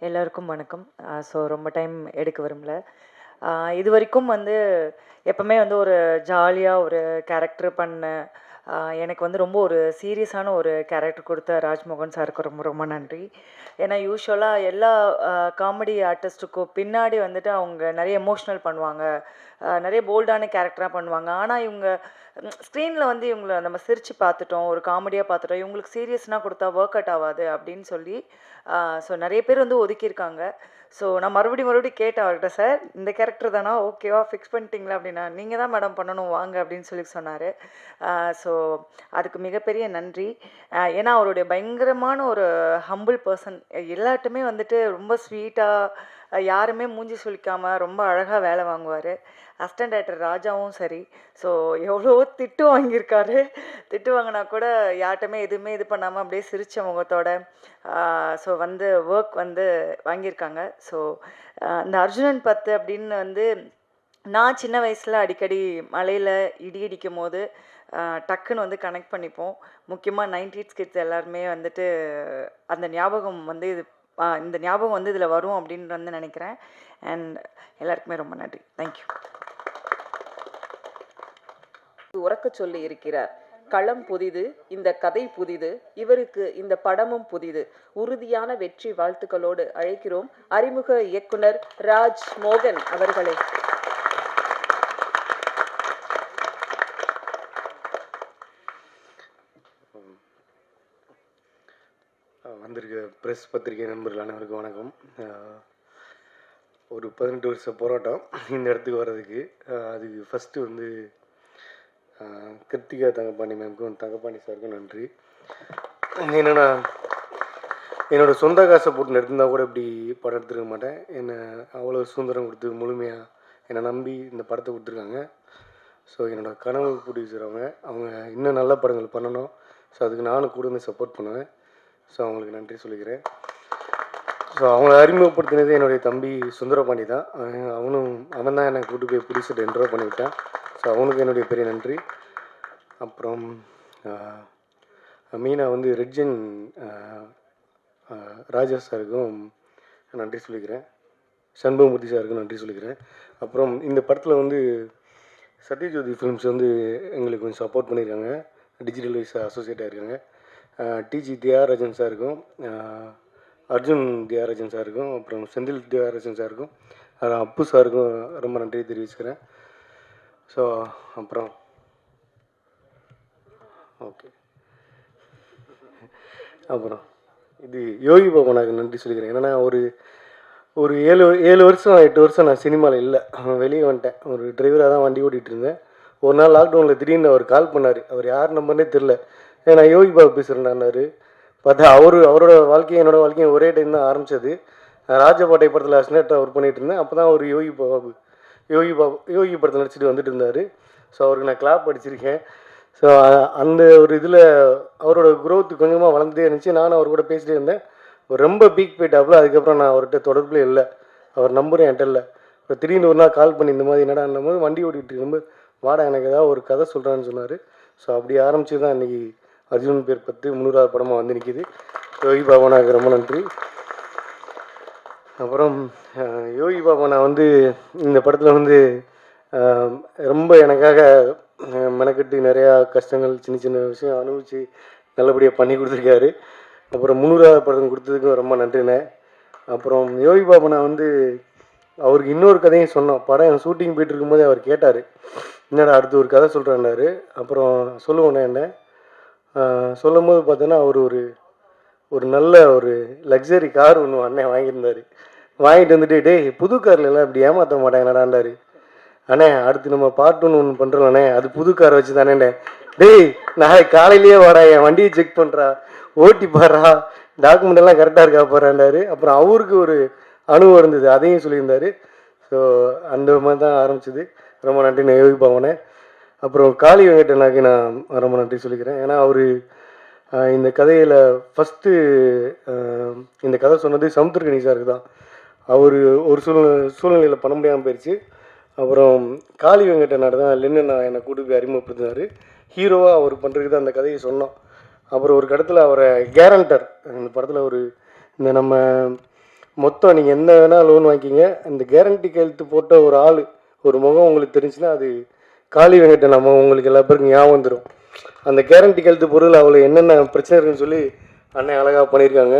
எல்லாருக்கும் வணக்கம். ஸோ ரொம்ப டைம் எடுக்க விரும்பல. இது வரைக்கும் வந்து எப்பவுமே வந்து ஒரு ஜாலியாக ஒரு கேரக்டர் பண்ண எனக்கு வந்து ரொம்ப ஒரு சீரியஸான ஒரு கேரக்டர் கொடுத்த ராஜ்மோகன் சாருக்கு ரொம்ப ரொம்ப நன்றி. ஏன்னா யூஸ்வலாக எல்லா காமெடி ஆர்டிஸ்ட்டுக்கும் பின்னாடி வந்துட்டு அவங்க நிறைய எமோஷ்னல் பண்ணுவாங்க, நிறைய போல்டான கேரக்டராக பண்ணுவாங்க. ஆனால் இவங்க ஸ்க்ரீனில் வந்து இவங்களை நம்ம சிரித்து பார்த்துட்டோம், ஒரு காமெடியாக பார்த்துட்டோம், இவங்களுக்கு சீரியஸ்னால் கொடுத்தா ஒர்க் அவுட் ஆகாது அப்படின்னு சொல்லி ஸோ நிறைய பேர் வந்து ஒதுக்கியிருக்காங்க. ஸோ நான் மறுபடியும் கேட்டேன் அவர்கிட்ட, சார் இந்த கேரக்டர் தானா, ஓகேவா, ஃபிக்ஸ் பண்ணிட்டீங்களா அப்படின்னா, நீங்கள் தான் மேடம் பண்ணணும் வாங்க அப்படின்னு சொல்லி சொன்னார். ஸோ அதுக்கு மிகப்பெரிய நன்றி. ஏன்னா அவருடைய பயங்கரமான ஒரு ஹம்பிள் பர்சன், எல்லாட்டுமே வந்துட்டு ரொம்ப ஸ்வீட்டாக, யாருமே மூஞ்சி சுளிக்காமல் ரொம்ப அழகாக வேலை வாங்குவார். அசிஸ்டன்ட் டைரக்டர் ராஜாவும் சரி. ஸோ எவ்வளோ திட்டு வாங்கியிருக்காரு. திட்டு வாங்கினா கூட யார்கிட்டமே எதுவுமே இது பண்ணாமல் அப்படியே சிரித்த முகத்தோட ஸோ வந்து ஒர்க் வந்து வாங்கியிருக்காங்க. ஸோ இந்த அர்ஜுனன் 10 அப்படின்னு வந்து நான் சின்ன வயசில் அடிக்கடி மலையில் இடி இடிக்கும் போது டக்குன்னு வந்து கனெக்ட் பண்ணிப்போம். முக்கியமாக 90s கிட்ஸ் எல்லாருமே வந்துட்டு அந்த ஞாபகம் வந்து இந்த ஞாபகம் வந்து இதில் வரும் அப்படின்னு வந்து நினைக்கிறேன். அண்ட் எல்லாருக்குமே ரொம்ப நன்றி. தேங்க்யூ. உறக்க சொல்லி இருக்கிறார். களம் புதிது, இந்த கதை புதிது, இவருக்கு இந்த படமும் புதிது. உறுதியான வெற்றி வாழ்த்துக்களோடு அழைக்கிறோம் அறிமுக இயக்குனர் ராஜ் மோகன் அவர்களை. வந்திருக்க ப்ரெஸ் பத்திரிகை நண்பர்கள் அனைவருக்கும் வணக்கம். ஒரு 18 வருஷ போராட்டம் இந்த இடத்துக்கு வர்றதுக்கு. அதுக்கு ஃபஸ்ட்டு வந்து கிருத்திகா தங்கப்பாண்டி மேம்க்கும் தங்கப்பாண்டி சாருக்கும் நன்றி. என்னென்னா, என்னோடய சொந்த காசை போட்டு எடுத்திருந்தால் கூட இப்படி படம் எடுத்துருக்க மாட்டேன். என்னை அவ்வளோ சுதந்திரம் கொடுத்து முழுமையாக என்னை நம்பி இந்த படத்தை கொடுத்துருக்காங்க. ஸோ என்னோடய கனவு ப்ரொடியூசர் அவங்க இன்னும் நல்ல படங்கள் பண்ணணும். ஸோ அதுக்கு நானும் கூட வந்து சப்போர்ட் பண்ணுவேன். ஸோ அவங்களுக்கு நன்றி சொல்லிக்கிறேன். ஸோ அவங்கள அறிமுகப்படுத்தினது என்னுடைய தம்பி சுந்தரபாண்டி தான். அவன் தான் என்னை கூட்டு போய் ப்ரொடியூசர் என்ட்ரோ பண்ணிவிட்டான். ஸோ அவனுக்கு என்னுடைய பெரிய நன்றி. அப்புறம் மீனா வந்து ரெட்ஜன் ராஜா சாருக்கும் நன்றி சொல்லிக்கிறேன். சண்முகமூர்த்தி சாருக்கும் நன்றி சொல்லிக்கிறேன். அப்புறம் இந்த படத்தில் வந்து சத்யஜோதி ஃபிலிம்ஸ் வந்து எங்களுக்கு கொஞ்சம் சப்போர்ட் பண்ணியிருக்காங்க, டிஜிட்டல் வைஸ் அசோசியேட் ஆகிருக்காங்க. டிஜி தியாகராஜன் சாருக்கும், அர்ஜுன் தியாகராஜன் சாருக்கும், அப்புறம் செந்தில் தியாகராஜன் சாருக்கும், அப்பு சாருக்கும் ரொம்ப நன்றி தெரிவிச்சுக்கிறேன். ஸோ அப்புறம் ஓகே, அப்புறம் இது யோகி பாபனாக்கு நன்றி சொல்லிக்கிறேன். என்னென்னா ஒரு 7 வருஷம் 8 வருஷம் நான் சினிமாவில் இல்லை, வெளியே வந்துட்டேன். ஒரு டிரைவராக தான் வண்டி ஓட்டிகிட்டு இருந்தேன். ஒரு நாள் லாக்டவுனில் திடீர்னு அவர் கால் பண்ணார். அவர் யார் நம்பர்னே தெரில. நான் யோகி பாபு பேசுகிறேன்னாரு. பார்த்தா அவரோட வாழ்க்கையும் என்னோடய வாழ்க்கையும் ஒரே டைம் தான் ஆரம்பித்தது. ராஜபாட்டை படத்தில் அசினேட்டாக ஒர்க் பண்ணிகிட்டு இருந்தேன். அப்போ தான் ஒரு யோகி படத்தில் நடிச்சுட்டு வந்துட்டு இருந்தார். ஸோ அவருக்கு நான் கிளாப் அடிச்சிருக்கேன். ஸோ அந்த ஒரு இதில் அவரோட க்ரோத் கொஞ்சமாக வளர்ந்துட்டே இருந்துச்சு. நானும் அவர் கூட பேசிகிட்டே இருந்தேன். ரொம்ப பீக் போயிட்டாப்புல. அதுக்கப்புறம் நான் அவர்கிட்ட தொடர்பில் இல்லை, அவர் நம்பரும் என்கிட்ட இல்லை. இப்போ திடீர்னு ஒரு நாள் கால் பண்ணி இந்த மாதிரி என்னடா போது வண்டி ஓட்டிகிட்டு இருக்கும்போது வாடா எனக்கு ஏதாவது ஒரு கதை சொல்கிறான்னு சொன்னார். ஸோ அப்படி ஆரம்பித்து தான் இன்றைக்கி அர்ஜுனன் பேர் 10 3வது படமாக வந்து நிற்கிது. யோகி பாபனாவுக்கு ரொம்ப நன்றி. அப்புறம் யோகி பாபனா வந்து இந்த படத்தில் வந்து ரொம்ப எனக்காக மெனக்கட்டு நிறையா கஷ்டங்கள் சின்ன சின்ன விஷயம் அனுபவித்து நல்லபடியாக பண்ணி கொடுத்துருக்காரு. அப்புறம் 3வது படம் கொடுத்ததுக்கும் ரொம்ப நன்றிண்ணே. அப்புறம் யோகி பாபனா வந்து அவருக்கு இன்னொரு கதையும் சொன்னோம். படம் ஷூட்டிங் போயிட்டு இருக்கும்போதே அவர் கேட்டார், என்னடா அடுத்து ஒரு கதை சொல்கிறேன்னாரு. அப்புறம் சொல்லுவோண்ணே என்ன சொல்லும் போது பார்த்தோன்னா அவர் ஒரு நல்ல ஒரு லக்ஸரி கார் ஒன்று அண்ணன் வாங்கியிருந்தார். வாங்கிட்டு வந்துட்டு, டேய் புது காரில் எல்லாம் இப்படி ஏமாற்ற மாட்டாங்கடாண்டாரு. அண்ணே அடுத்து நம்ம பார்ட் ஒன்று பண்ணுறோம், அது புது காரை வச்சு தானேண்ணே. டேய் நாளைக்கு காலையிலேயே வாடா, என் வண்டியை செக் பண்ணுறா, ஓட்டி பாடுறா, டாக்குமெண்ட் எல்லாம் கரெக்டாக இருக்கா போகிறாண்டாரு. அப்புறம் அவருக்கு ஒரு அனுபவம் இருந்தது, அதையும் சொல்லியிருந்தார். ஸோ அந்த மாதிரி தான் ஆரம்பிச்சிது. ரொம்ப நன்றி நான் யோகி பாவனே. அப்புறம் காளி வெங்கடனாக்கு நான் ரொம்ப நன்றி சொல்லிக்கிறேன். ஏன்னா அவர் இந்த கதையில் ஃபஸ்ட்டு இந்த கதை சொன்னது சமுத்திரகனி சாருக்கு தான். அவர் ஒரு சூழ்நிலையில் பண்ண முடியாமல் போயிடுச்சு. அப்புறம் காளி வெங்கடனார் தான் நான் என்னை கூட்டு போய் அறிமுகப்படுத்தினார். ஹீரோவாக அவர் பண்ணுறதுக்கு தான் அந்த கதையை சொன்னோம். அப்புறம் ஒரு கடத்தில் அவரை கேரண்டர் இந்த படத்தில் இந்த நம்ம மொத்தம் நீங்கள் என்ன வேணால் லோன் வாங்கிக்கிங்க, இந்த கேரண்டி கையெழுத்து போட்ட ஒரு ஆள் ஒரு முகம் உங்களுக்கு தெரிஞ்சுன்னா அது காளி வெங்கட்ட நம்ம உங்களுக்கு எல்லா பேருக்கும் ஞாபகம் வந்துடும். அந்த கேரண்டி கையெழுத்து பொருள் அவ்வளோ என்னென்ன பிரச்சனை இருக்குன்னு சொல்லி அண்ணன் அழகாக பண்ணியிருக்காங்க.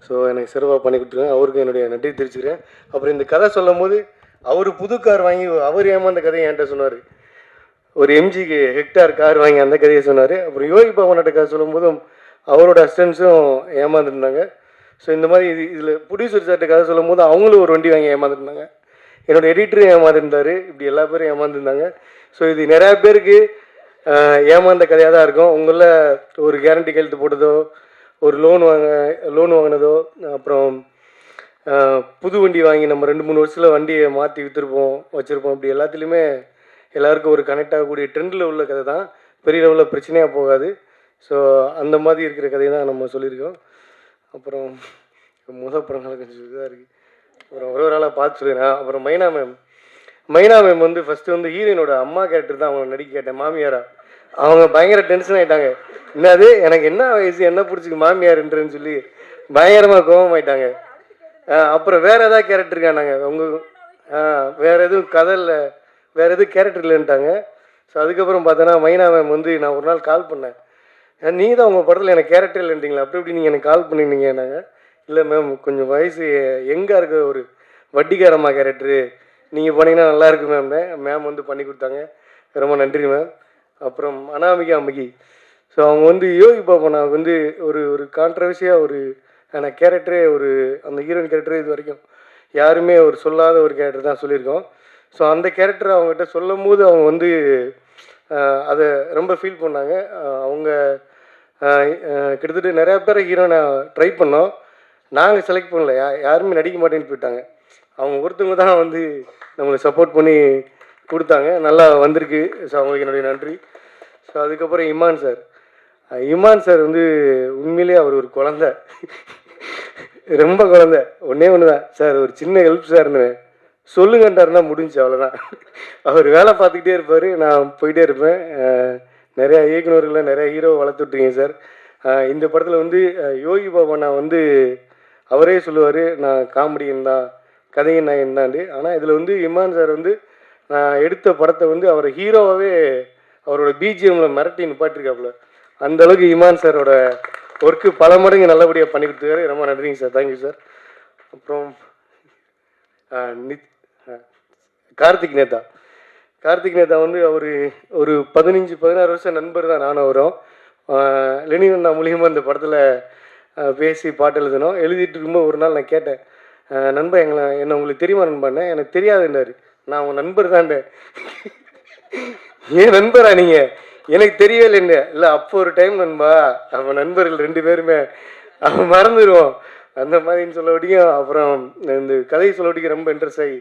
ஸோ எனக்கு சிறப்பாக பண்ணி கொடுத்துருக்கேன், அவருக்கு என்னுடைய நன்றி தெரிவிச்சுக்கிறேன். அப்புறம் இந்த கதை சொல்லும் போது அவர் புது கார் வாங்கி அவர் ஏமாந்த கதையை என்கிட்ட சொன்னார். ஒரு எம்ஜிக்கு ஹெக்டார் கார் வாங்கி அந்த கதையை சொன்னார். அப்புறம் யோகி பாபநாட்ட கதை சொல்லும் போதும் அவரோட அசிஸ்டன்ஸும் ஏமாந்துருந்தாங்க. ஸோ இந்த மாதிரி இதில் ப்ரொடியூசர் சார்ட்ட கதை சொல்லும் போது அவங்களும் ஒரு வண்டி வாங்கி ஏமாந்துருந்தாங்க. என்னோடய எடிட்டரும் ஏமாந்துருந்தார். இப்படி எல்லா பேரும் ஏமாந்துருந்தாங்க. ஸோ இது நிறையா பேருக்கு ஏமாந்த கதையாக தான் இருக்கும். உங்களில் ஒரு கேரண்டி கையெழுத்து போட்டதோ, ஒரு லோன் வாங்கினதோ, அப்புறம் புது வண்டி வாங்கி நம்ம 2-3 வருஷத்தில் வண்டியை மாற்றி வச்சுருப்போம். இப்படி எல்லாத்துலேயுமே எல்லாருக்கும் ஒரு கனெக்ட் ஆகக்கூடிய ட்ரெண்டில் உள்ள கதை தான், பெரிய லெவலில் பிரச்சனையாக போகாது. ஸோ அந்த மாதிரி இருக்கிற கதையை தான் நம்ம சொல்லியிருக்கோம். அப்புறம் படங்கள் கொஞ்சம் இதாக இருக்குது. அப்புறம் ஒரு ஆளாக பார்த்து சொல்லிடுறேன். அப்புறம் மைனா மேம் வந்து ஃபஸ்ட்டு வந்து ஹீரோயினோட அம்மா கேரக்டர் தான் அவங்க நடிக்க கேட்டேன், மாமியாரா. அவங்க பயங்கர டென்ஷன் ஆகிட்டாங்க. என்னது எனக்கு என்ன வயசு, என்ன பிடிச்சிக்கு மாமியார்ன்றன்னு சொல்லி பயங்கரமாக கோபமாயிட்டாங்க. அப்புறம் வேறு ஏதாவது கேரக்டர் இருக்கானாங்க வேறு எதுவும் கதை இல்லை, வேறு எதுவும் கேரக்டர் இல்லைன்ட்டாங்க. ஸோ அதுக்கப்புறம் பார்த்தோன்னா மைனா மேம் வந்து நான் ஒரு நாள் கால் பண்ணேன், நீ தான் உங்கள் படத்தில் எனக்கு கேரக்டர் இல்லைன்றீங்களா, அப்படி இப்படி நீங்கள் எனக்கு கால் பண்ணிருந்தீங்க. நாங்கள் இல்லை மேம் கொஞ்சம் வயசு எங்கே இருக்க ஒரு வட்டிக்காரம்மா கேரக்டரு, நீங்கள் போனீங்கன்னா நல்லா இருக்கு மேம் வந்து பண்ணி கொடுத்தாங்க. ரொம்ப நன்றி மேம். அப்புறம் அனாமிகா. ஸோ அவங்க வந்து யோகி பாபனாவுக்கு வந்து ஒரு கான்ட்ரவர்சியாக ஒரு கேரக்டரே, அந்த ஹீரோயின் கேரக்டரே இது வரைக்கும் யாருமே சொல்லாத ஒரு கேரக்டர் தான் சொல்லியிருக்கோம். ஸோ அந்த கேரக்டரை அவங்ககிட்ட சொல்லும் போது அவங்க வந்து அதை ரொம்ப ஃபீல் பண்ணாங்க. அவங்க கிட்டத்தட்ட நிறையா பேரை ஹீரோனை ட்ரை பண்ணோம், நாங்கள் செலக்ட் பண்ணல, யாருமே நடிக்க மாட்டேன்னு போயிட்டாங்க. அவங்க ஒருத்தவங்க தான் வந்து நம்மளை சப்போர்ட் பண்ணி கொடுத்தாங்க, நல்லா வந்திருக்கு. ஸோ அவங்களுக்கு என்னுடைய நன்றி. ஸோ அதுக்கப்புறம் இமான் சார் வந்து உண்மையிலேயே அவர் ஒரு குழந்தை, ரொம்ப குழந்தை. ஒன்றே ஒன்று தான் சார், ஒரு சின்ன ஹெல்ப் சார்னு சொல்லுங்கன்றாருன்னா முடிஞ்சு, அவ்வளோதான். அவர் வேலை பார்த்துக்கிட்டே இருப்பார், நான் போயிட்டே இருப்பேன். நிறையா இயக்குநர்களை நிறையா ஹீரோவை வளர்த்துட்ருக்கீங்க சார். இந்த படத்தில் வந்து யோகி பாபா நான் வந்து அவரே சொல்லுவார், நான் காமெடியன் தான், கதையின் நாயன் தாண்டு. ஆனால் இதில் வந்து இமான் சார் வந்து நான் எடுத்த படத்தை வந்து அவரை ஹீரோவாகவே அவரோட பிஜிஎம்மில் மிரட்டி நிப்பாட்டிருக்காப்புல. அந்தளவுக்கு இமான் சாரோட ஒர்க்கு பல மடங்கு நல்லபடியாக பண்ணி கொடுத்துருக்காரு. ரொம்ப நன்றிங்க சார், தேங்க்யூ சார். அப்புறம் கார்த்திக் நேதா வந்து அவர் ஒரு 15-16 வருஷம் நண்பர் தான் நானும் வரும். லெனின் மூலியமாக இந்த படத்தில் பேசி பாட்டு எழுதிட்டு இருக்கும்போது ஒரு நாள் நான் கேட்டேன், நண்பா என்ன உங்களுக்கு தெரியுமா நண்பாண்ணே, எனக்கு தெரியாதுன்னாரு. நான் உன் நண்பர் தான்டே. ஏன் நண்பரா நீங்கள், எனக்கு தெரியவே இல்லைன்னு. இல்லை அப்போ ஒரு டைம் நண்பா, அவன் நண்பர்கள் 2 பேருமே அவன் மறந்துடுவோம் அந்த மாதிரின்னு சொல்லபடியும். அப்புறம் இந்த கதையை சொல்லபடிக்கு ரொம்ப இன்ட்ரெஸ்ட் ஆகி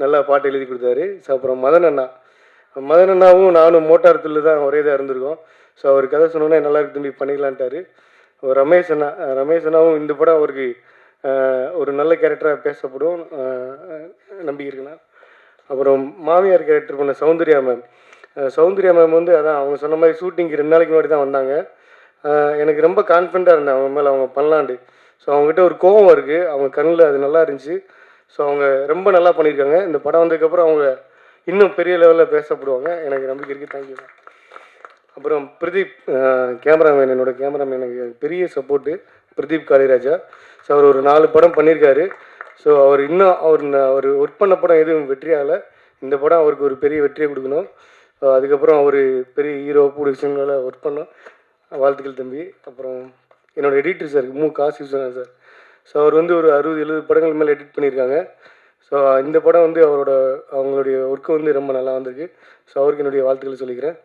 நல்லா பாட்டு எழுதி கொடுத்தாரு. ஸோ அப்புறம் மதன் அண்ணாவும் நானும் மோட்டார் துள்ளு தான் ஒரே இதாக இருந்திருக்கோம். ஸோ அவர் கதை சொன்னோன்னே நல்லா இருக்கு தம்பி பண்ணிக்கலான்ட்டாரு. ரமேஷ் அண்ணாவும் இந்த படம் அவருக்கு ஒரு நல்ல கேரக்டராக பேசப்படும் நம்பிக்கை இருக்குண்ணா. அப்புறம் மாமியார் கேரக்டர் பண்ண சௌந்தர்யா மேம் வந்து அதான் அவங்க சொன்ன மாதிரி ஷூட்டிங்க்கு 2 நாளைக்கு முன்னாடி தான் வந்தாங்க. எனக்கு ரொம்ப கான்ஃபிடண்ட்டாக இருந்தேன் அவங்க மேலே, அவங்க பண்ணலான்ட்டு. ஸோ அவங்ககிட்ட ஒரு கோபம் இருக்குது, அவங்க கண்ணில் அது நல்லா இருந்துச்சு. ஸோ அவங்க ரொம்ப நல்லா பண்ணியிருக்காங்க. இந்த படம் வந்ததுக்கப்புறம் அவங்க இன்னும் பெரிய லெவலில் பேசப்படுவாங்க, எனக்கு நம்பிக்கை இருக்குது. தேங்க்யூ. அப்புறம் பிரதீப் கேமராமேன், என்னோட கேமராமேன் எனக்கு பெரிய சப்போர்ட்டு, பிரதீப் காளிராஜா. ஸோ அவர் ஒரு 4 படம் பண்ணியிருக்காரு. ஸோ அவர் இன்னும் அவர் ஒர்க் பண்ண படம் எதுவும் வெற்றியாகலை, இந்த படம் அவருக்கு ஒரு பெரிய வெற்றியை கொடுக்கணும். அதுக்கப்புறம் அவர் பெரிய ஹீரோ ப்ரொடக்ஷனில் ஒர்க் பண்ணோம், வாழ்த்துக்கள் தம்பி. அப்புறம் என்னோடய editor sir Kasi Viswanathan sir. So அவர் வந்து ஒரு 60-70 படங்கள் மேலே எடிட் பண்ணியிருக்காங்க. ஸோ இந்த படம் வந்து அவங்களுடைய ஒர்க்கு வந்து ரொம்ப நல்லா வந்திருக்கு. ஸோ அவருக்கு என்னுடைய வாழ்த்துக்களை சொல்லிக்கிறேன்.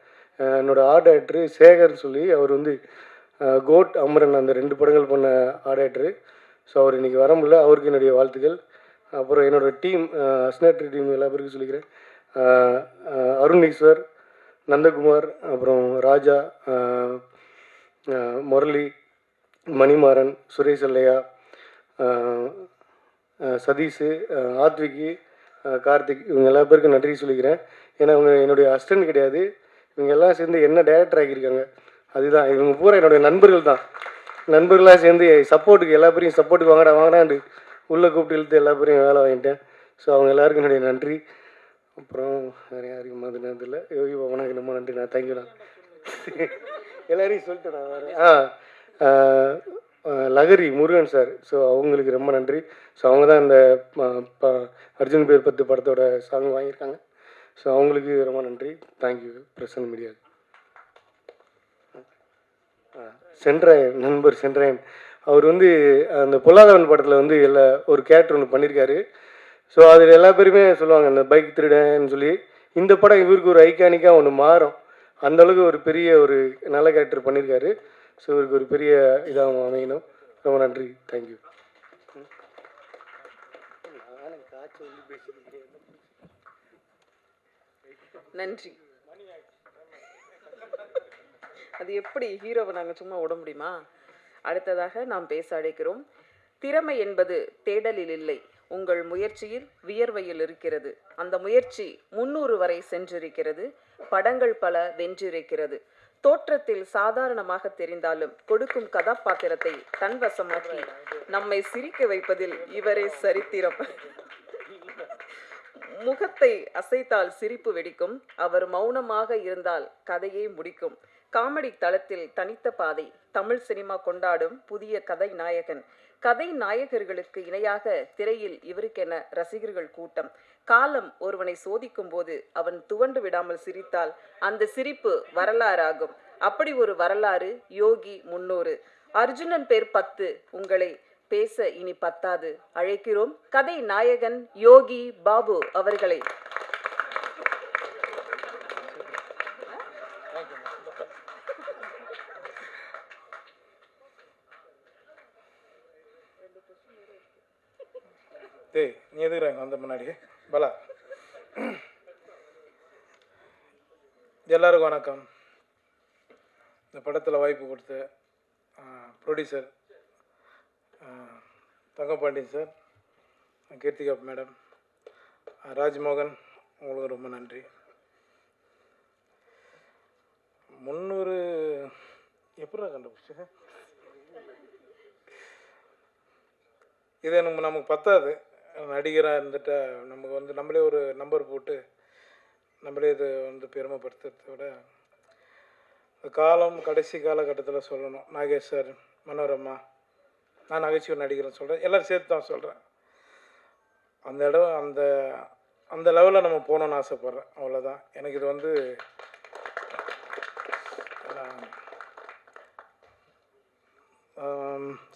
என்னோடய ஆர்ட் டைரக்டரு சேகர்னு சொல்லி, அவர் வந்து கோட் அமரன் அந்த 2 படங்கள் பண்ண ஆர்ட் டைரக்டரு. ஸோ அவர் இன்றைக்கி வர முடியல, அவருக்கு என்னுடைய வாழ்த்துக்கள். அப்புறம் என்னோடய டீம் அஸ்னாட்ரி டீம் எல்லா பேருக்கும் சொல்லிக்கிறேன். அருணீஸ்வர், நந்தகுமார், அப்புறம் ராஜா, முரளி, மணிமாறன், சுரேஷ் அல்லையா, சதீஷு, ஆத்விக்கு, கார்த்திக், இவங்க எல்லா பேருக்கும் நன்றி சொல்லிக்கிறேன். ஏன்னா இவங்க என்னுடைய அசிஸ்டன்ட் கிடையாது, இவங்க எல்லாம் சேர்ந்து என்ன டைரக்டர் ஆக்கியிருக்காங்க. அதுதான் இவங்க பூரா என்னுடைய நண்பர்களாக சேர்ந்து சப்போர்ட்டுக்கு எல்லா பேரையும் சப்போர்ட்டுக்கு வாங்கடான்ட்டு உள்ளே கூப்பிட்டு இழுத்து எல்லா பேரையும் வேலை வாங்கிட்டேன். ஸோ அவங்க எல்லாருக்கும் என்னுடைய நன்றி. அப்புறம் வேறு யாருக்கும் மாதிரி நேரத்தில் யோகி பாபனாக்கு ரொம்ப நன்றி. நான் தேங்க்யூண்ணா. எல்லாரையும் சொல்லிட்டு நான் வேறு லகரி முருகன் சார். ஸோ அவங்களுக்கு ரொம்ப நன்றி. ஸோ அவங்க தான் இந்த அர்ஜுன் பேர் 10 படத்தோட சாங் வாங்கியிருக்காங்க. ஸோ அவங்களுக்கு ரொம்ப நன்றி. தேங்க்யூ பிரசன்ட் மீடியாவுக்கு. சென்ட்ராயன் நண்பர் சென்ட்ராயன் அவர் வந்து அந்த பொல்லாதவன் படத்தில் வந்து ஒரு கேரக்டர் ஒன்று பண்ணியிருக்காரு. ஸோ அதில் எல்லா பேருமே சொல்லுவாங்க அந்த பைக் திருடன்னு சொல்லி. இந்த படம் இவருக்கு ஒரு ஐகானிக்காக ஒன்று மாறும். அந்தளவுக்கு ஒரு பெரிய ஒரு நல்ல கேரக்டர் பண்ணியிருக்காரு. ஸோ இவருக்கு ஒரு பெரிய இதாக அமையணும். ரொம்ப நன்றி. தேங்க்யூ. நன்றி. அது எப்படி ஹீரோவை நாங்கள் சும்மா விட முடியுமா? அடுத்ததாக நாம் பேச அழைக்கிறோம். திறமை என்பது தேடலில் இல்லை, உங்கள் முயற்சியில் வியர்வையில் இருக்கிறது. அந்த முயற்சி 300 வரை சென்றிருக்கிறது. படங்கள் பல வென்றிருக்கிறது. தோற்றத்தில் சாதாரணமாக தெரிந்தாலும் கொடுக்கும் கதாபாத்திரத்தை தன்வசமாக்கி நம்மை சிரிக்க வைப்பதில் இவரே சரித்திரம். முகத்தை அசைத்தால் சிரிப்பு வெடிக்கும். அவர் மௌனமாக இருந்தால் கதையை முடிக்கும். காமெடி தளத்தில் தனித்த பாதை. தமிழ் சினிமா கொண்டாடும் புதிய கதை நாயகன். கதை நாயகர்களுக்கு இணையாக திரையில் இவருக்கென ரசிகர்கள் கூட்டம். காலம் ஒருவனை சோதிக்கும் போது அவன் துவண்டு விடாமல் சிரித்தால் அந்த சிரிப்பு வரலாறாகும். அப்படி ஒரு வரலாறு யோகி 300. அர்ஜுனன் பேர் 10. உங்களை பேச இனி பத்தாது. அழைக்கிறோம் கதை நாயகன் யோகி பாபு அவர்களை. டேய் நீ எதுக்குறாங்க வந்த முன்னாடி பலா. எல்லாருக்கும் வணக்கம். இந்த படத்தில் வாய்ப்பு கொடுத்த producer Thangapandian sir, Keerthika madam, Rajmohan, உங்களுக்கு ரொம்ப நன்றி. 300 எப்படா கண்டுபிடிச்சு? இது நமக்கு பத்தாது. நடிகராக இருந்துட்டா நமக்கு வந்து நம்மளே ஒரு நம்பர் போட்டு நம்மளே இது வந்து பெருமைப்படுத்துறத விட காலம் கடைசி காலகட்டத்தில் சொல்லணும். நாகேஷ் சார், மனோரமா, நான் நகைச்சுவை நடிகர்னு சொல்கிறேன், எல்லோரும் சேர்த்து தான் சொல்கிறேன். அந்த இடம் அந்த லெவலில் நம்ம போகணுன்னு ஆசைப்பட்றேன். அவ்வளோதான். எனக்கு இது வந்து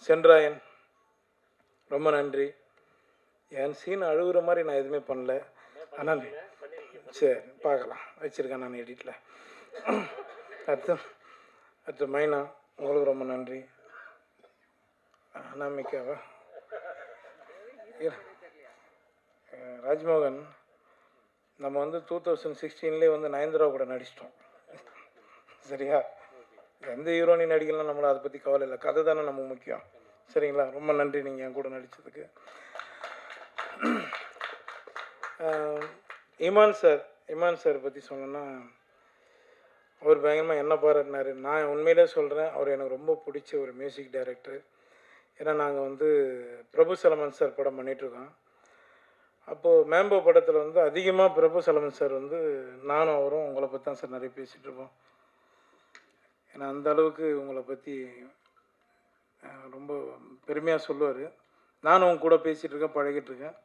சென்ட்ராயன் ரொம்ப நன்றி. என் சீன் அழுகுற மாதிரி நான் எதுவுமே பண்ணல. ஆனால் சரி பார்க்கலாம், வச்சுருக்கேன் நான் எடிட்டில். அடுத்து மைனா, உங்களுக்கு ரொம்ப நன்றி. அனாமிக்காவா, ராஜ்மோகன், நம்ம வந்து 2016 வந்து நயன்தாரா கூட நடிச்சிட்டோம். சரியா? எந்த ஹீரோனி நடிக்கலாம், நம்மளை அதை பற்றி கவலை இல்லை. கதை தானே நமக்கு முக்கியம். சரிங்களா? ரொம்ப நன்றி நீங்கள் என் கூட நடித்ததுக்கு. இமான் சார் பற்றி சொன்னோன்னா, அவர் பயங்கரமாக என்ன பாராட்டினார். நான் உண்மையிலே சொல்கிறேன், அவர் எனக்கு ரொம்ப பிடிச்ச ஒரு மியூசிக் டைரக்டர். ஏன்னா நாங்கள் வந்து பிரபு சலமன் சார் படம் பண்ணிகிட்ருக்கோம். அப்போது மேம்போ படத்தில் வந்து அதிகமாக பிரபு சலமன் சார் வந்து நானும் அவரும் உங்களை பற்றி தான் சார் நிறைய பேசிகிட்ருப்போம். ஏன்னா அந்த அளவுக்கு உங்களை பற்றி ரொம்ப பெருமையாக சொல்லுவார். நானும் அவங்க கூட பேசிகிட்ருக்கேன், பழகிட்டுருக்கேன்.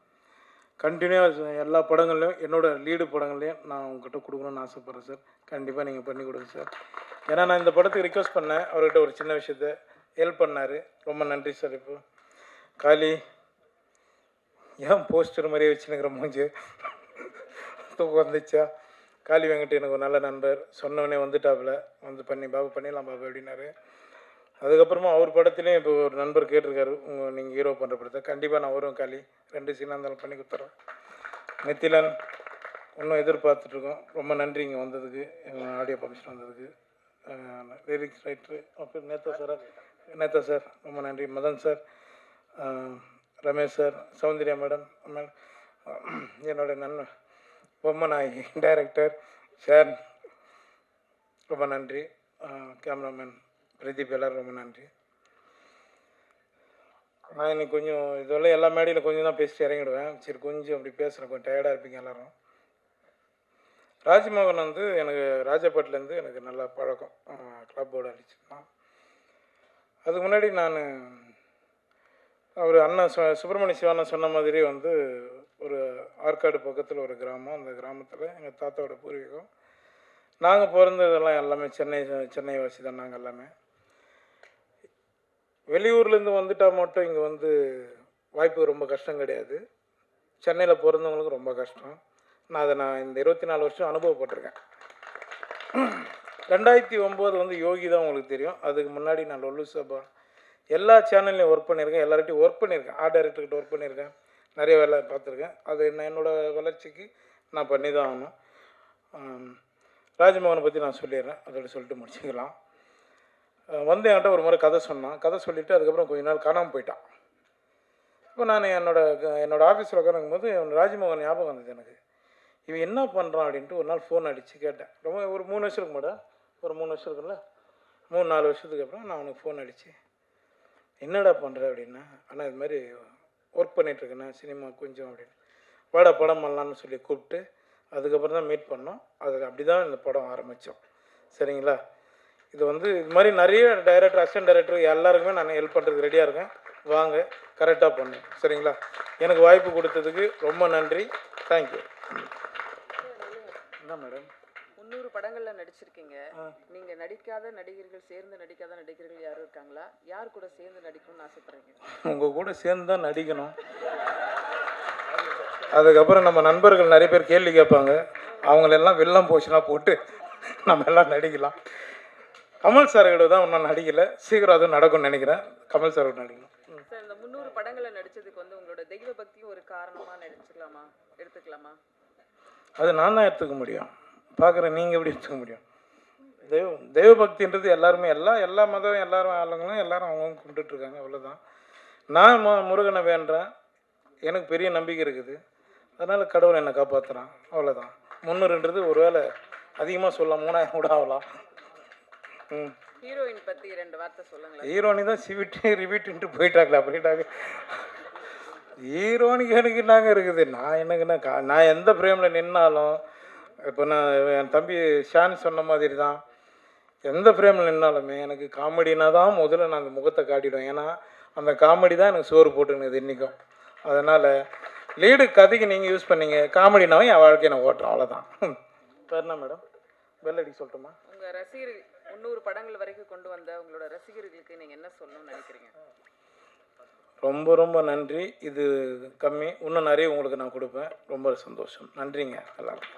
கண்டினியூவாக எல்லா படங்கள்லையும், என்னோடய லீடு படங்கள்லையும் நான் உங்ககிட்ட கொடுக்கணுன்னு ஆசைப்பட்றேன் சார். கண்டிப்பாக நீங்கள் பண்ணி கொடுங்க சார். ஏன்னா நான் இந்த படத்துக்கு ரிக்வெஸ்ட் பண்ணேன், அவர்கிட்ட ஒரு சின்ன விஷயத்த ஹெல்ப் பண்ணார். ரொம்ப நன்றி சார். இப்போ காளி, ஏன் போஸ்டர் மாதிரியே வச்சுனுங்கிற மூஞ்சி தூக்கம் வந்துச்சா? காளி வெங்கட் எனக்கு ஒரு நல்ல நண்பர். சொன்னவனே வந்துட்டாப்புல, வந்து பாபு பண்ணிடலாம் பாபு அப்படின்னாரு. அதுக்கப்புறமா அவர் படத்துலேயும் இப்போ ஒரு நண்பர் கேட்டிருக்காரு, நீங்கள் ஹீரோ பண்ணுற படத்தை. கண்டிப்பாக நான் வரும் காளி, 2 சீனாக இருந்தாலும் பண்ணி கொடுத்துட்றேன். நித்திலன், இன்னும் எதிர்பார்த்துட்ருக்கோம். ரொம்ப நன்றி இங்கே வந்ததுக்கு, எங்கள் ஆடியோ ஃபங்க்ஷன் வந்ததுக்கு. லிரிக்ஸ் ரைட்ரு அப்புறம் நேதா சார் ரொம்ப நன்றி. Madhan sir, Ramesh sir, Soundarya madam, என்னோடய நண்பன் பொம்மநாயகி டைரக்டர் சார் ரொம்ப நன்றி. கேமராமேன் பிரதீப், எல்லோரும் ரொம்ப நன்றி. நான் இன்னைக்கு கொஞ்சம் இதெல்லாம் எல்லா மேடையில் கொஞ்சம் தான் பேசிட்டு இறங்கிடுவேன். சரி கொஞ்சம் அப்படி பேசுகிறேன், கொஞ்சம் டயர்டாக இருப்பீங்க எல்லோரும். ராஜ்மோகன் வந்து எனக்கு ராஜபாட்டிலேருந்து எனக்கு நல்லா பழக்கம், கிளப்போடு அடிச்சுருந்தான். அதுக்கு முன்னாடி நான் அவர் அண்ணன் சுப்பிரமணிய சிவானன் சொன்ன மாதிரி வந்து ஒரு ஆற்காடு பக்கத்தில் ஒரு கிராமம், அந்த கிராமத்தில் எங்கள் தாத்தாவோட பூர்வீகம். நாங்கள் பிறந்ததெல்லாம் எல்லாமே சென்னை வாசி தான். நாங்கள் எல்லாமே வெளியூர்லேருந்து வந்துட்டால் மட்டும் இங்கே வந்து வாய்ப்பு ரொம்ப கஷ்டம் கிடையாது. சென்னையில் பிறந்தவங்களுக்கு ரொம்ப கஷ்டம். நான் இந்த 24 வருஷம் அனுபவப்பட்டிருக்கேன். 2009 வந்து யோகி தான் உங்களுக்கு தெரியும். அதுக்கு முன்னாடி நான் லொல்லு சபா எல்லா சேனல்லையும் ஒர்க் பண்ணியிருக்கேன், எல்லார்ட்டையும் ஒர்க் பண்ணியிருக்கேன், ஆர்ட் டைரக்டர்கிட்ட ஒர்க் பண்ணியிருக்கேன், நிறைய வேலை பார்த்துருக்கேன். அது என்னோடய வளர்ச்சிக்கு நான் பண்ணி தான் ஆகணும். ராஜ்மோகனை பற்றி நான் சொல்லிடுறேன், அதோட சொல்லிட்டு முடிச்சுக்கலாம். வந்து என்கிட்ட ஒரு முறை கதை சொன்னான். கதை சொல்லிவிட்டு அதுக்கப்புறம் கொஞ்ச நாள் காணாமல் போயிட்டான். இப்போ நான் என்னோடய ஆஃபீஸில் உட்காந்துக்கும்போது ராஜ்மோகன் ஞாபகம் வந்தது எனக்கு. இவன் என்ன பண்ணுறான் அப்படின்ட்டு ஒரு நாள் ஃபோன் அடித்து கேட்டேன். ரொம்ப ஒரு 3 வருஷத்துக்கு முன்னாடி, ஒரு 3 வருஷம் இருக்குல்ல, 3-4 வருஷத்துக்கு அப்புறம் நான் அவனுக்கு ஃபோன் அடித்து என்னடா பண்ணுற அப்படின்னா, ஆனால் இது மாதிரி ஒர்க் பண்ணிகிட்ருக்கேண்ணா சினிமா கொஞ்சம் அப்படின்னு, வாடா படம் பண்ணலான்னு சொல்லி கூப்பிட்டு அதுக்கப்புறம் தான் மீட் பண்ணோம். அது அப்படி தான் இந்த படம் ஆரம்பித்தோம். சரிங்களா? இது வந்து இது மாதிரி நிறைய டைரக்டர், அசிஸ்டன்ட் டைரக்டர் எல்லாருக்குமே நான் ஹெல்ப் பண்ணுறதுக்கு ரெடியாக இருக்கேன். வாங்க, கரெக்டாக பண்ணு. சரிங்களா? எனக்கு வாய்ப்பு கொடுத்ததுக்கு ரொம்ப நன்றி. தேங்க்யூ. என்ன மேடம், 300 படங்களில் நடிச்சிருக்கீங்க. நீங்கள் நடிக்காத நடிகர்கள், சேர்ந்து நடிக்காத நடிகர்கள் யாரும் இருக்காங்களா? யார் கூட சேர்ந்து நடிக்கணும்னு ஆசைப்படுறீங்க? உங்கள் கூட சேர்ந்து தான் நடிக்கணும். அதுக்கப்புறம் நம்ம நண்பர்கள் நிறைய பேர் கேள்வி கேட்பாங்க, அவங்களெல்லாம் வெள்ளம் போச்சுன்னா போட்டு நம்ம எல்லாம் நடிக்கலாம். கமல் சார்கிட்ட தான் இன்னும் நடிக்கலை, சீக்கிரம் அதுவும் நடக்கும்னு நினைக்கிறேன். கமல் சார் நடிக்கணும். சார், இந்த 300 படங்களை நடித்ததுக்கு வந்து உங்களோட தெய்வ பக்தியும் ஒரு காரணமாக எடுத்துக்கலாமா? அது நான் தான் எடுத்துக்க முடியும். பார்க்குறேன், நீங்கள் எப்படி எடுத்துக்க முடியும்? தெய்வ பக்தின்றது எல்லாருமே எல்லா மதம் எல்லாரும் ஆளுங்களும் எல்லாரும் அவங்கவுங்க கும்பிட்டுட்ருக்காங்க, அவ்வளோதான். நான் முருகனை வேண்டுறேன், எனக்கு பெரிய நம்பிக்கை இருக்குது, அதனால் கடவுளை என்னை காப்பாற்றுறான், அவ்வளோதான். 300ன்றது ஒரு வேளை அதிகமாக சொல்லலாம், 3000 கூட ஆகலாம். ஹீரோயின் பற்றி 2 வார்த்தை சொல்லுங்களேன். ஹீரோனி தான் சிவிட்டு ரிவிட்டுன்ட்டு போயிட்டாங்களே, அப்படின்ட்டாங்க. ஹீரோனிக்கு எனக்கு என்னங்க இருக்குது? நான் எனக்குன்னா நான் எந்த ஃப்ரேமில் நின்னாலும், இப்போ நான் என் தம்பி ஷான் சொன்ன மாதிரி தான், எந்த ஃப்ரேமில் நின்னாலுமே எனக்கு காமெடினா தான் முதல்ல நான் அந்த முகத்தை காட்டிவிடுவேன். ஏன்னா அந்த காமெடி தான் எனக்கு சோறு போட்டுனுது இன்றைக்கும். அதனால் லீடு கதைக்கு நீங்கள் யூஸ் பண்ணீங்க, காமெடினாவும் என் வாழ்க்கையை நான் ஓட்டுறேன், அவ்வளோதான். வேறு என்ன மேடம், பெல் அடிக்க சொல்லட்டுமா? உங்கள் ரசிகர்கள் 300 படங்கள் வரைக்கும் கொண்டு வந்த உங்களோட ரசிகர்களுக்கு நீங்கள் என்ன சொல்லணும்னு நினைக்கிறீங்க? ரொம்ப ரொம்ப நன்றி. இது கம்மி, இன்னும் நிறைய உங்களுக்கு நான் கொடுப்பேன். ரொம்ப சந்தோஷம். நன்றிங்க எல்லாரும்.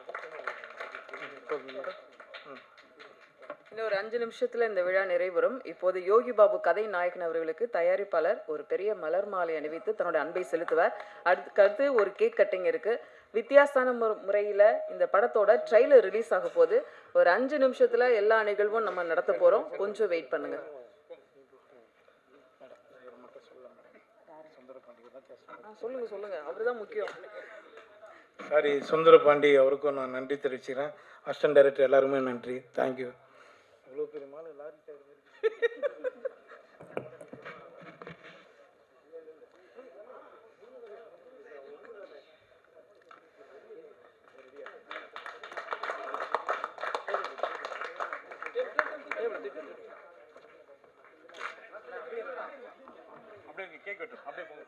இன்னும் ஒரு 5 நிமிஷத்தில் இந்த விழா நிறைவரும். இப்போது யோகி பாபு கதை நாயகன் அவர்களுக்கு தயாரிப்பாளர் ஒரு பெரிய மலர் மாலை அணிவித்து தன்னோட அன்பை செலுத்துவார். அடுத்து ஒரு கேக் கட்டிங் இருக்கு. வித்தியாசமான முறையில் இந்த படத்தோட ட்ரெய்லர் ரிலீஸ் ஆக போது. ஒரு 5 நிமிஷத்தில் எல்லா நிகழ்வும் நம்ம நடத்த போகிறோம். கொஞ்சம் வெயிட் பண்ணுங்க. சொல்லுங்க, அவர் தான் முக்கியம். சாரி, சுந்தர பாண்டி அவருக்கும் நான் நன்றி தெரிவிச்சுக்கிறேன். அசிஸ்டன்ட் டைரக்டர் எல்லாருமே நன்றி. தேங்க்யூ. அவ்வளோ பெரிய மாலை லாரி அப்படியே கேக் வெட்டும், அப்படியே போங்க.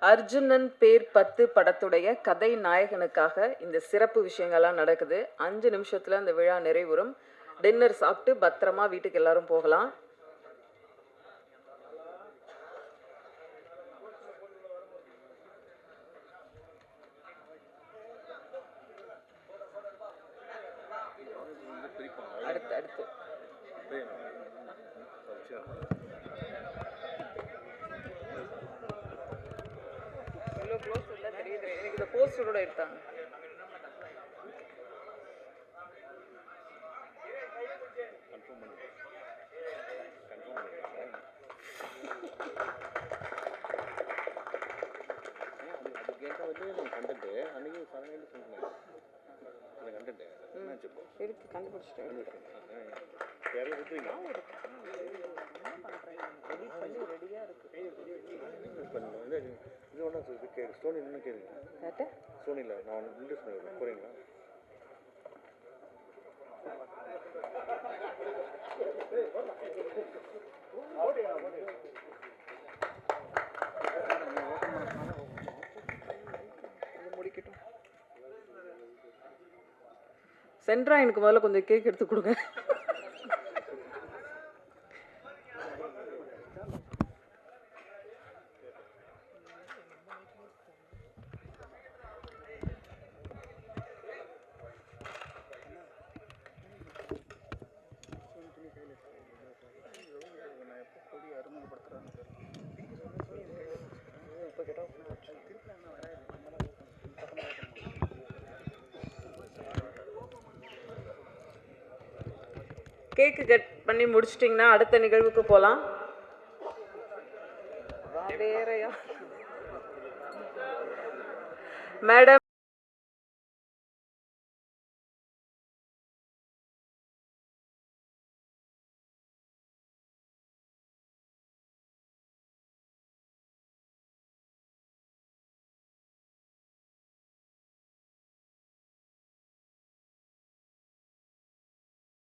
அர்ஜுனன் பேர் 10 படத்துடைய கதை நாயகனுக்காக இந்த சிறப்பு விஷயங்கள்லாம் நடக்குது. 5 நிமிஷத்துல அந்த விழா நிறைவுறும். டின்னர் சாப்பிட்டு பத்திரமா வீட்டுக்கு எல்லாரும் போகலாம். அடுத்து தெரியுது, எனக்கு இந்த போஸ்டரோட எடுத்தாங்க. அது கேட்ட வந்து நான் கண்டது அன்னைக்கு 17 சொன்னேன். எடுத்து கண்டுபிடிச்சிட்டேன். முடிக்கட்டும். சென்ட்ரா எனக்கு முதல்ல கொஞ்சம் கேக் எடுத்து கொடுங்க. கேக்கு கட் பண்ணி முடிச்சிட்டிங்கன்னா அடுத்த நிகழ்வுக்கு போகலாம். வேறையா மேடம்?